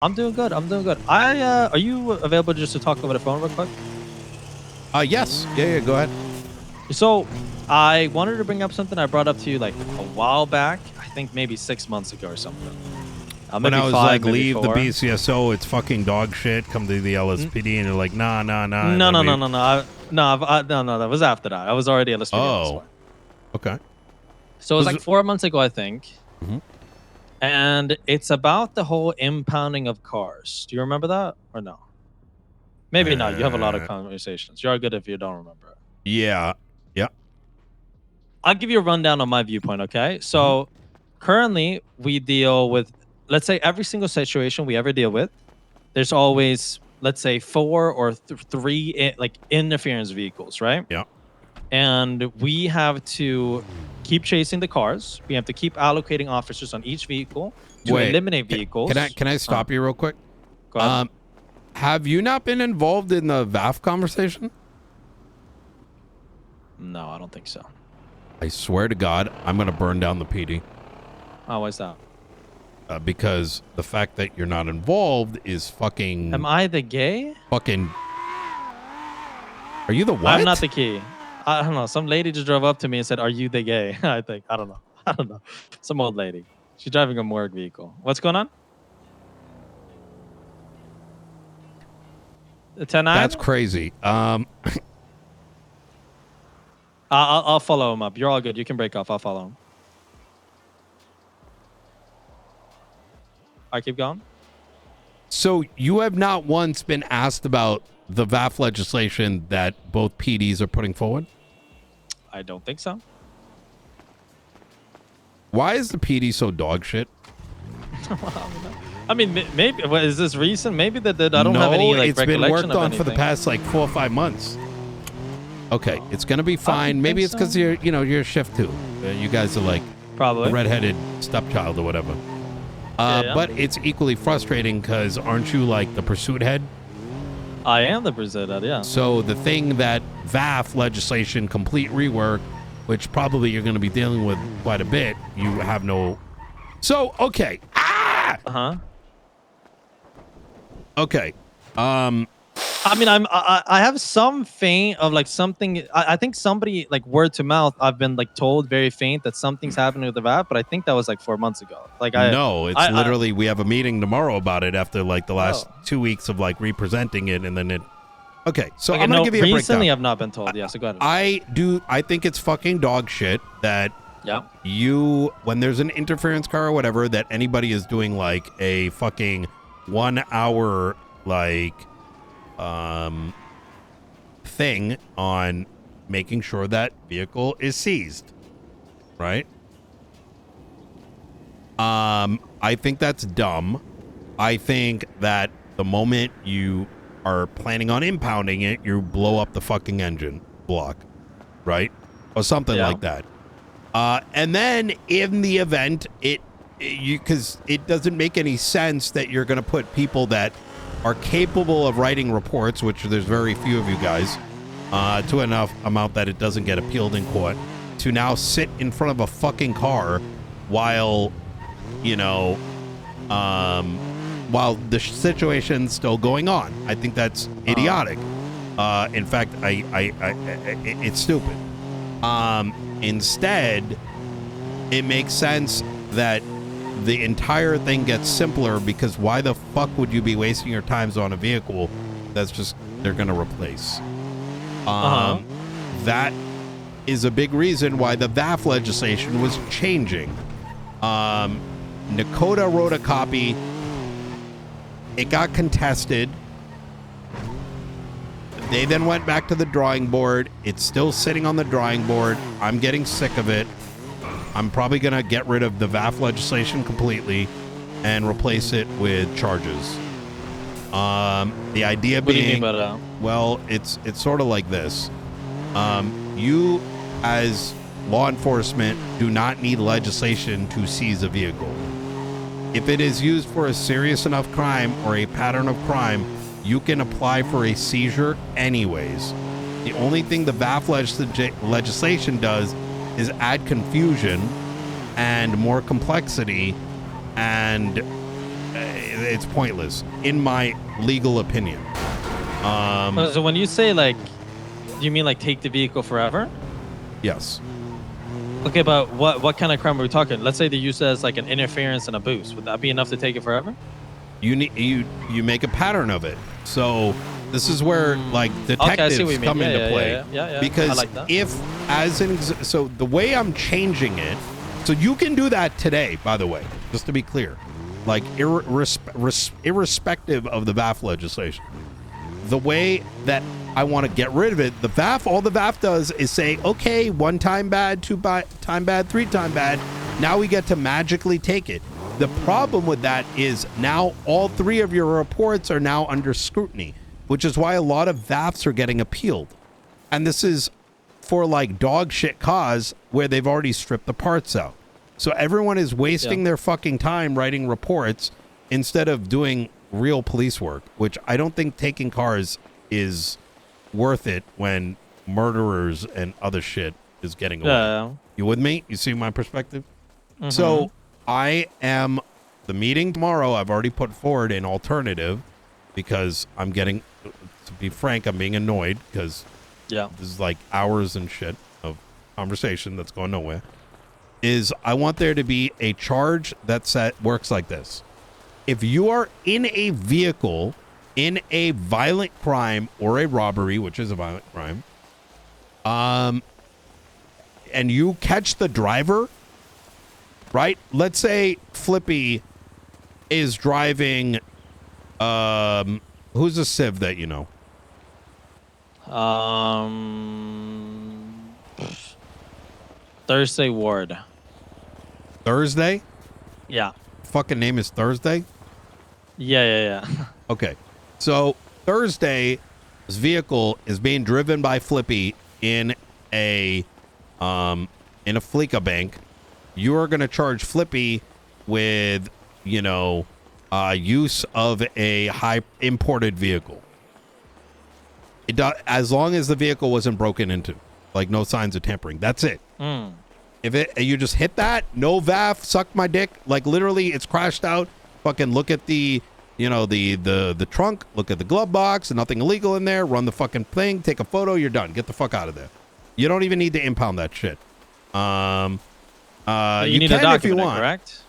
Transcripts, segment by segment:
I'm doing good. I'm doing good. Are you available just to talk over the phone real quick? Yes. Yeah, go ahead. So, I wanted to bring up something I brought up to you like a while back. I think maybe 6 months ago or something. When Maybe I was 5, like, maybe leave 4. the BCSO, it's fucking dog shit. Come to the LSPD, and you're like, nah. No. That was after that. I was already LSPD at this Oh, point. okay. So it was like 4 months ago, I think. Mhm. And it's about the whole impounding of cars. Do you remember that or no? Maybe not. You have a lot of conversations. You're good if you don't remember it. Yeah. I'll give you a rundown on my viewpoint, okay? So currently we deal with, let's say every single situation we ever deal with, there's always, let's say 4 or 3 like interference vehicles, right? Yeah. And we have to keep chasing the cars. We have to keep allocating officers on each vehicle to eliminate vehicles. Can I stop you real quick? Go ahead. Have you not been involved in the VAF conversation? No, I don't think so. I swear to God, I'm going to burn down the PD. Oh, why's that? Because the fact that you're not involved is fucking... Am I the gay? Fucking... Are you the what? I'm not the key. I don't know. Some lady just drove up to me and said, "Are you the gay?" I think. I don't know. Some old lady. She's driving a morgue vehicle. What's going on? 10-9? That's crazy. I'll follow him up. You're all good. You can break off. I'll follow him. I keep going. So you have not once been asked about the VAF legislation that both PDs are putting forward? I don't think so. Why is the PD so dog shit? I mean, maybe is this recent? Maybe that I don't have any like it's been recollection worked on of for the past like 4 or 5 months. Okay, it's gonna be fine. Maybe it's because you're shift 2. You guys are like probably the redheaded stepchild or whatever. But it's equally frustrating because aren't you like the pursuit head? I am the pursuit head, yeah. So the thing that VAF legislation complete rework, which probably you're going to be dealing with quite a bit, you have no. So okay. Okay. I mean, I have some faint of like something. I think somebody like word to mouth. I've been like told very faint that something's happening with the VAP, but I think that was like 4 months ago. Like it's literally we have a meeting tomorrow about it after like the last 2 weeks of like representing it, and then it. Okay, so I'm gonna give you a breakdown. Recently, I've not been told. Yeah, so go ahead. I think it's fucking dog shit that when there's an interference car or whatever, that anybody is doing like a fucking 1 hour like thing on making sure that vehicle is seized, right? I think that's dumb. I think that the moment you are planning on impounding it, you blow up the fucking engine block, right? Or something like that. And then in the event because it doesn't make any sense that you're going to put people that are capable of writing reports, which there's very few of you guys, to enough amount that it doesn't get appealed in court, to now sit in front of a fucking car while, while the situation's still going on. I think that's idiotic. In fact, it's stupid. Instead, it makes sense that the entire thing gets simpler, because why the fuck would you be wasting your times on a vehicle that's just they're gonna replace? That is a big reason why the VAF legislation was changing. Nakota wrote a copy. It got contested. They then went back to the drawing board. It's still sitting on the drawing board. I'm getting sick of it. I'm probably going to get rid of the VAF legislation completely and replace it with charges. The idea being... What do you mean by that? Well, it's sort of like this. You, as law enforcement, do not need legislation to seize a vehicle. If it is used for a serious enough crime or a pattern of crime, you can apply for a seizure anyways. The only thing the VAF legislation does is add confusion and more complexity, and it's pointless in my legal opinion. So when you say like, do you mean like take the vehicle forever? Yes. Okay, but what kind of crime are we talking? Let's say they use it as like an interference and a boost. Would that be enough to take it forever? You make a pattern of it. So this is where like detectives come into play. Yeah. Because I like that. if so the way I'm changing it, so you can do that today, by the way, just to be clear, like irrespective of the VAF legislation. The way that I want to get rid of it, the VAF, all the VAF does is say, okay, 1 time bad, 2 time bad, 3 time bad. Now we get to magically take it. The problem with that is now all 3 of your reports are now under scrutiny, which is why a lot of VAFs are getting appealed. And this is for like dog shit cause where they've already stripped the parts out. So everyone is wasting their fucking time writing reports instead of doing real police work, which I don't think taking cars is worth it when murderers and other shit is getting away. You with me? You see my perspective? Mm-hmm. So the meeting tomorrow, I've already put forward an alternative because I'm getting, to be frank, I'm being annoyed because this is like hours and shit of conversation that's going nowhere. Is I want there to be a charge that works like this. If you are in a vehicle in a violent crime or a robbery, which is a violent crime, and you catch the driver, right? Let's say Flippy is driving, who's a Civ that you know? Thursday Ward. Thursday? Yeah. Fucking name is Thursday? Yeah. Okay. So Thursday's vehicle is being driven by Flippy in a Fleeca bank. You are going to charge Flippy with, use of a high imported vehicle. As long as the vehicle wasn't broken into, like no signs of tampering. That's it. If you just hit that, no VAF, suck my dick. Like literally, it's crashed out. Fucking look at the trunk. Look at the glove box. Nothing illegal in there. Run the fucking thing. Take a photo. You're done. Get the fuck out of there. You don't even need to impound that shit. You need to document if you want. Correct?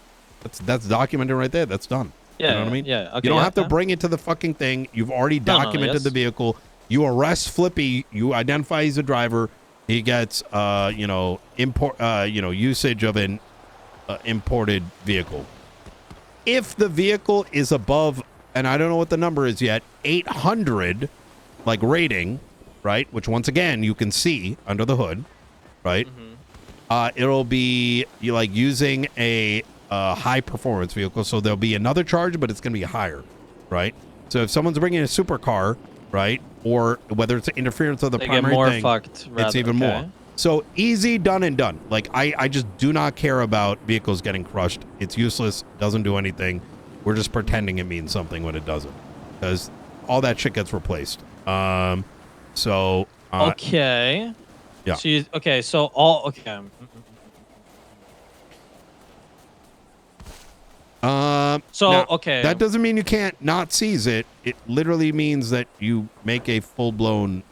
That's documented right there. That's done. Yeah. You know what I mean? Yeah. Okay, you don't have to bring it to the fucking thing. You've already documented the vehicle. You arrest Flippy. You identify he's a driver. He gets, usage of an imported vehicle. If the vehicle is above, and I don't know what the number is yet, 800, like rating, right? Which once again you can see under the hood, right? Mm-hmm. It'll be using a high performance vehicle, so there'll be another charge, but it's going to be higher, right? So if someone's bringing a supercar, right, or whether it's interference of the primary thing, it's even more. So easy, done and done. Like I just do not care about vehicles getting crushed. It's useless. Doesn't do anything. We're just pretending it means something when it doesn't, because all that shit gets replaced. Okay. Yeah. Okay. That doesn't mean you can't not seize it. It literally means that you make a full-blown,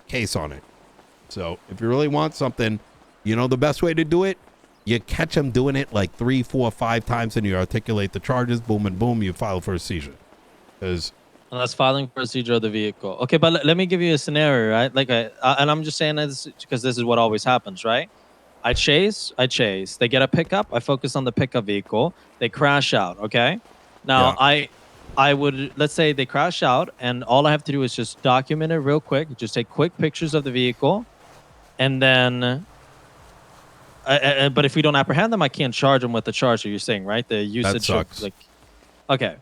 case on it. So if you really want something, the best way to do it, you catch them doing it like 3, 4, 5 times, and you articulate the charges. Boom and boom, you file for a seizure. And that's filing for a seizure of the vehicle. Okay, but let me give you a scenario, right? And I'm just saying this because this is what always happens, right? I chase. They get a pickup. I focus on the pickup vehicle. They crash out. Okay. Now I would, let's say they crash out, and all I have to do is just document it real quick. Just take quick pictures of the vehicle, and then. But if we don't apprehend them, I can't charge them with the charge that you're saying, right? The usage. That sucks. Okay.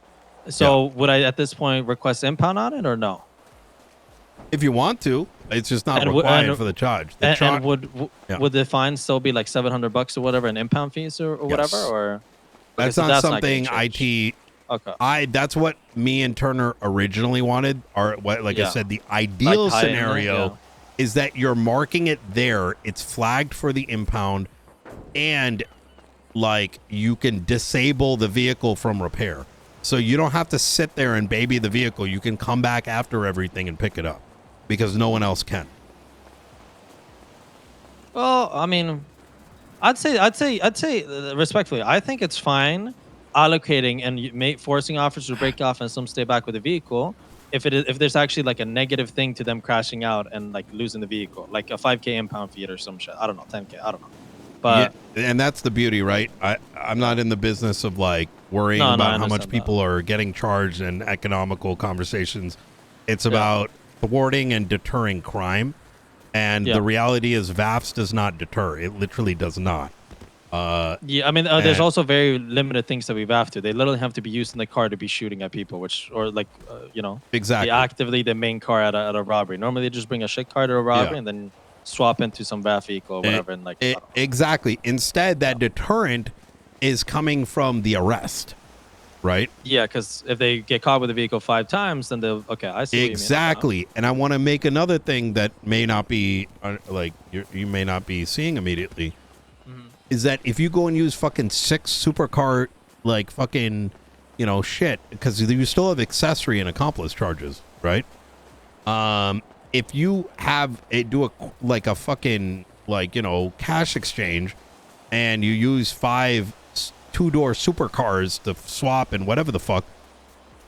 So would I at this point request impound on it or no? If you want to, it's just not required for the charge. Would the fine still be like $700 or whatever, an impound fees or whatever? Or that's not something IT. Okay. That's what me and Turner originally wanted. Or I said, the ideal scenario is that you're marking it there. It's flagged for the impound, and like you can disable the vehicle from repair. So you don't have to sit there and baby the vehicle. You can come back after everything and pick it up because no one else can. Well, I mean, I'd say respectfully, I think it's fine allocating and forcing officers to break off and some stay back with the vehicle if there's actually like a negative thing to them crashing out and like losing the vehicle, like a 5K impound fee or some shit. I don't know, 10K, I don't know. But yeah, and that's the beauty, right? I'm not in the business of like worrying about how much people are getting charged in economical conversations. It's about thwarting and deterring crime. And the reality is VAFs does not deter. It literally does not. Yeah, I mean, there's also very limited things that we VAF to. They literally have to be used in the car to be shooting at people, or like, you know, exactly. Actively the main car at a robbery. Normally they just bring a shit car to a robbery and then swap into some VAF vehicle or whatever. And like, exactly. Instead, that deterrent is coming from the arrest, right? Yeah, because if they get caught with a vehicle 5 times, then they'll, okay, I see exactly. What you mean. And I want to make another thing that may not be, like, you may not be seeing immediately, is that if you go and use fucking 6 supercar, like, fucking, you know, shit, because you still have accessory and accomplice charges, right? If you have do a fucking, like, you know, cash exchange and you use 5 2-door supercars to swap and whatever the fuck,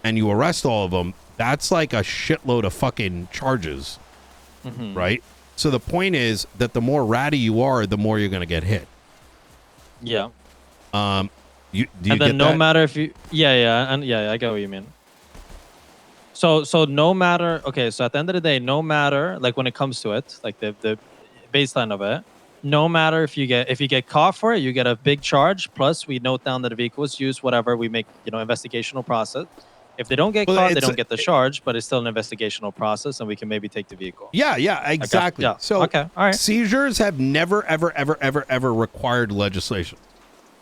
and you arrest all of them, that's like a shitload of fucking charges, right? So the point is that the more ratty you are, the more you're going to get hit. Yeah. Do you and then get no that? matter if you, I get what you mean. So no matter, okay, so at the end of the day, no matter, like when it comes to it, like the baseline of it, no matter if you get caught for it, you get a big charge. Plus, we note down that the vehicle was used, whatever. We make, you know, investigational process. If they don't get caught, they don't get the charge, but it's still an investigational process, and we can maybe take the vehicle. Yeah, exactly. Okay. Yeah. So okay, all right. Seizures have never, ever required legislation.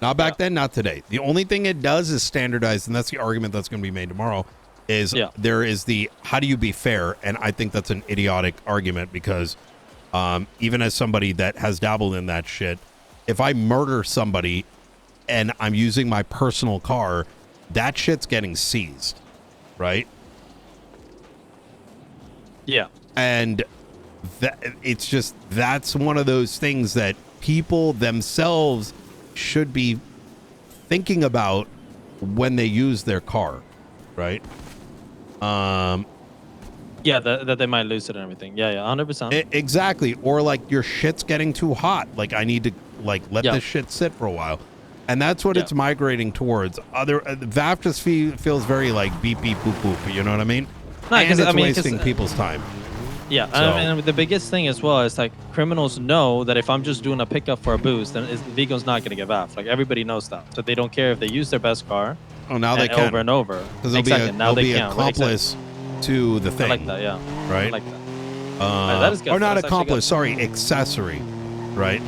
Not back then, not today. The only thing it does is standardize, and that's the argument that's going to be made tomorrow. Is there is the how do you be fair, and I think that's an idiotic argument because even as somebody that has dabbled in that shit, if I murder somebody and I'm using my personal car, that shit's getting seized, right? Yeah. And it's just, that's one of those things that people themselves should be thinking about when they use their car, right? Yeah, that they might lose it and everything. Yeah, 100%. Exactly. Or like your shit's getting too hot. Like I need to like let this shit sit for a while. And that's what it's migrating towards. Other VAF just feels very like beep beep boop boop. You know what I mean? No, and it's wasting people's time. Yeah, so. I mean, the biggest thing as well is like criminals know that if I'm just doing a pickup for a boost, then the vehicle's not going to get VAF. Like everybody knows that, so they don't care if they use their best car. Oh, now they can over and over. Because they'll be accomplice to the thing. I like that. Yeah. Right. I like that. That is good. Or not accomplice. Sorry, accessory. Right.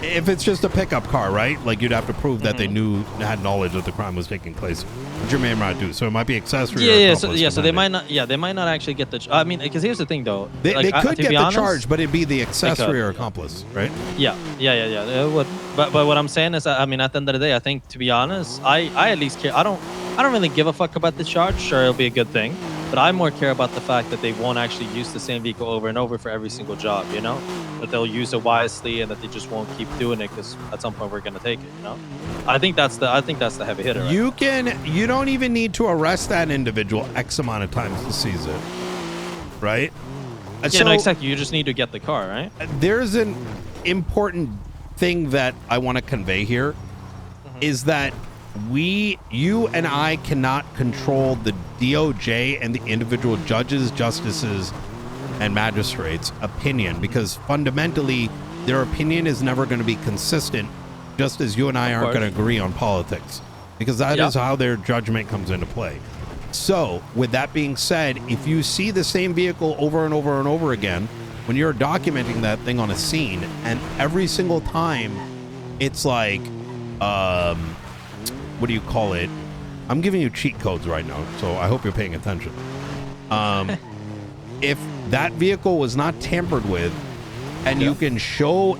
If it's just a pickup car, right? Like you'd have to prove that they had knowledge that the crime was taking place, which you may not do. So it might be accessory. So they might not. Yeah, they might not actually get the. I mean, because here's the thing, though. They could get the charge, but it'd be the accessory or accomplice, right? Yeah. It would. But what I'm saying is, I mean, at the end of the day, I think, to be honest, I at least care. I don't really give a fuck about the charge. Sure, it'll be a good thing, but I more care about the fact that they won't actually use the same vehicle over and over for every single job. You know, that they'll use it wisely and that they just won't keep doing it because at some point we're gonna take it. You know, I think that's the heavy hitter. Right? You don't even need to arrest that individual X amount of times to seize it, right? Yeah, no, exactly. You just need to get the car, right? There's an important thing that I want to convey here is that you and I cannot control the DOJ and the individual judges, justices, and magistrates' opinion because fundamentally their opinion is never going to be consistent, just as you and I aren't going to agree on politics because that is how their judgment comes into play. So with that being said, if you see the same vehicle over and over and over again, when you're documenting that thing on a scene and every single time it's like, what do you call it? I'm giving you cheat codes right now, so I hope you're paying attention. If that vehicle was not tampered with and you can show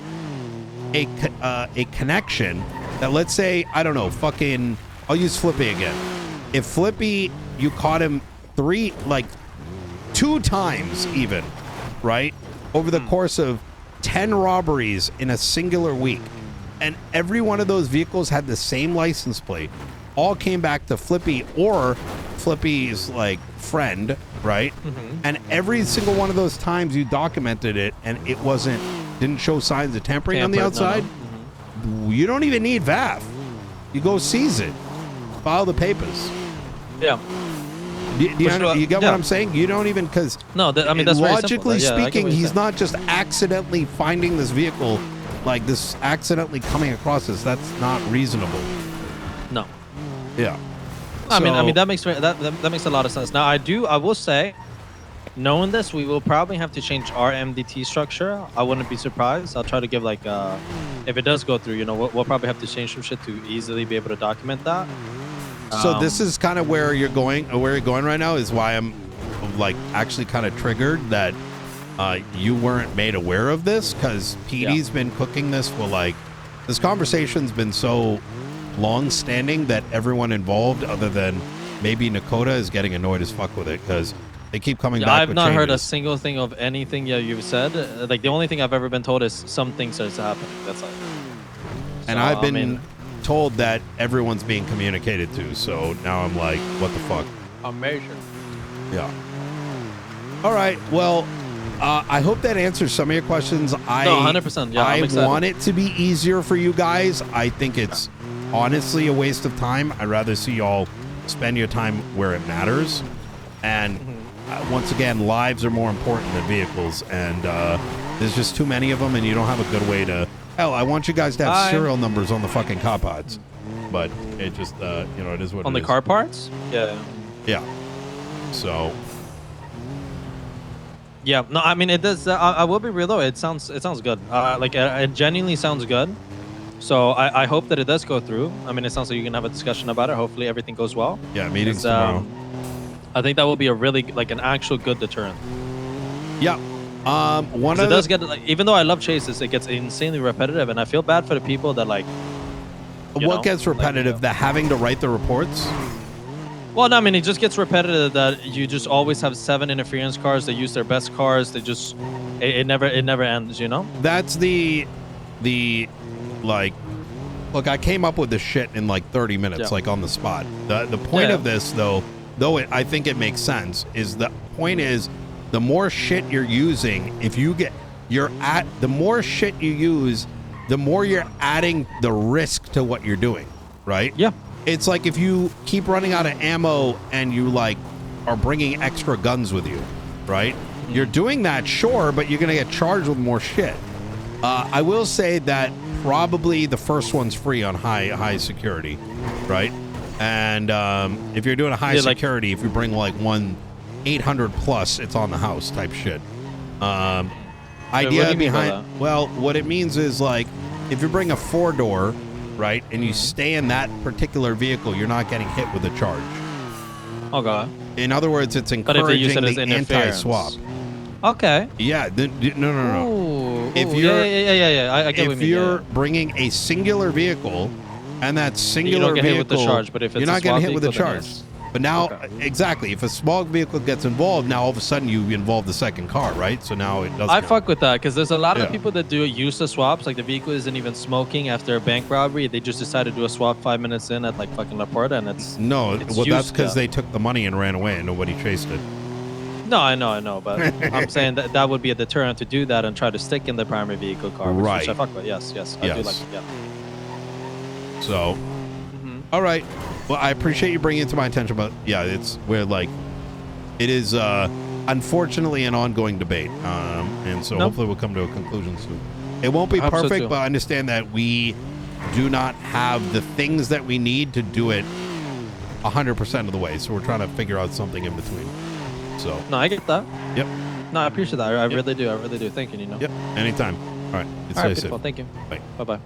a connection that, let's say, I don't know, fucking, I'll use Flippy again. If Flippy, you caught him 2 times even, right? Over the course of 10 robberies in a singular week, and every one of those vehicles had the same license plate, all came back to Flippy or Flippy's like friend, right? And every single one of those times you documented it and it didn't show signs of tampering on the outside, you don't even need VAF. You go seize it, file the papers. Yeah. You get what I'm saying? You don't even, because no, I mean, that's logically very simple. speaking, he's not just accidentally finding this vehicle, like this accidentally coming across this. That's not reasonable. No. Yeah. I mean that makes that makes a lot of sense. Now I will say, knowing this, we will probably have to change our MDT structure. I wouldn't be surprised. I'll try to give like if it does go through, you know, we'll probably have to change some shit to easily be able to document that. So this is kind of where you're going right now, is why I'm like actually kind of triggered that you weren't made aware of this, because PD's been cooking this for like, this conversation's been so long standing that everyone involved, other than maybe Nakota, is getting annoyed as fuck with it, because they keep coming back. I've not heard a single thing of anything you've said. Like the only thing I've ever been told is some things starts happening. That's like. And I've been told that everyone's being communicated to, so now I'm like, what the fuck? Amazing. Yeah. All right. Well, I hope that answers some of your questions. No, 100%. Yeah, I want it to be easier for you guys. I think it's honestly a waste of time. I'd rather see y'all spend your time where it matters. And once again, lives are more important than vehicles. And there's just too many of them, and you don't have a good way to... Hell, I want you guys to have serial numbers on the fucking car pods. But it just, you know, it is what it is. On the car parts? Yeah. Yeah. So... Yeah, no, I mean, it does. I will be real though. It sounds good. Like it genuinely sounds good. So I hope that it does go through. I mean, it sounds like you can have a discussion about it. Hopefully everything goes well. Yeah, meetings tomorrow. I think that will be a really like an actual good deterrent. Yeah. One of it does get like, even though I love chases, it gets insanely repetitive, and I feel bad for the people that like. What gets repetitive? Like, the having to write the reports. Well, no, I mean, it just gets repetitive that you just always have 7 interference cars. They use their best cars. They just, it never ends, you know? That's the like, look, I came up with this shit in like 30 minutes, like on the spot. The point of this, though I think it makes sense, is the point is the more shit you're using, the more shit you use, the more you're adding the risk to what you're doing, right? Yeah. It's like if you keep running out of ammo and you like are bringing extra guns with you, right? You're doing that, sure, but you're going to get charged with more shit. I will say that probably the first one's free on high security, right? And if you're doing a high security, if you bring like one 800 plus, it's on the house type shit. Idea behind, well, what it means is like if you bring a 4-door, right, and you stay in that particular vehicle, you're not getting hit with a charge. Okay. In other words, it's encouraging the anti-swap. Okay. Yeah. No. Ooh, if you're, yeah. I get what you mean. If you're bringing a singular vehicle, and that singular you don't get vehicle, hit with the charge, but if it's you're not getting hit with the charge. Yes. But now, exactly, if a small vehicle gets involved, now all of a sudden you involve the second car, right? So now it doesn't. I fuck with that because there's a lot of people that do useless swaps. Like the vehicle isn't even smoking after a bank robbery. They just decide to do a swap 5 minutes in at like fucking La Puerta, and it's that's because they took the money and ran away and nobody chased it. No, I know, but I'm saying that would be a deterrent to do that and try to stick in the primary vehicle car, which I fuck with. Yes, I do like it. Yeah. So, all right. Well, I appreciate you bringing it to my attention, but yeah, it is unfortunately an ongoing debate, and so hopefully we'll come to a conclusion soon. It won't be perfect, but I understand that we do not have the things that we need to do it 100% of the way, so we're trying to figure out something in between. So no, I get that. Yep. No, I appreciate that. I really do. Thank you, Nino. Yep. Anytime. All right. All right, beautiful. Thank you. Bye. Bye.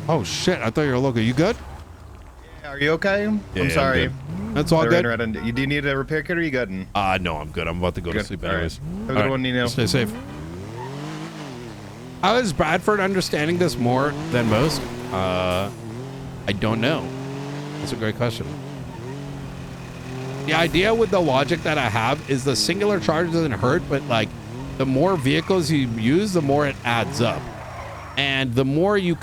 Oh shit! I thought you were local. You good? Yeah, are you okay? Yeah, I'm sorry. I'm good. That's all good. You do need a repair kit or you good? No, I'm good. I'm about to go to sleep anyways. Have a good one, Nino. Stay safe. How is Bradford understanding this more than most? I don't know. That's a great question. The idea with the logic that I have is the singular charge doesn't hurt, but like the more vehicles you use, the more it adds up. And the more you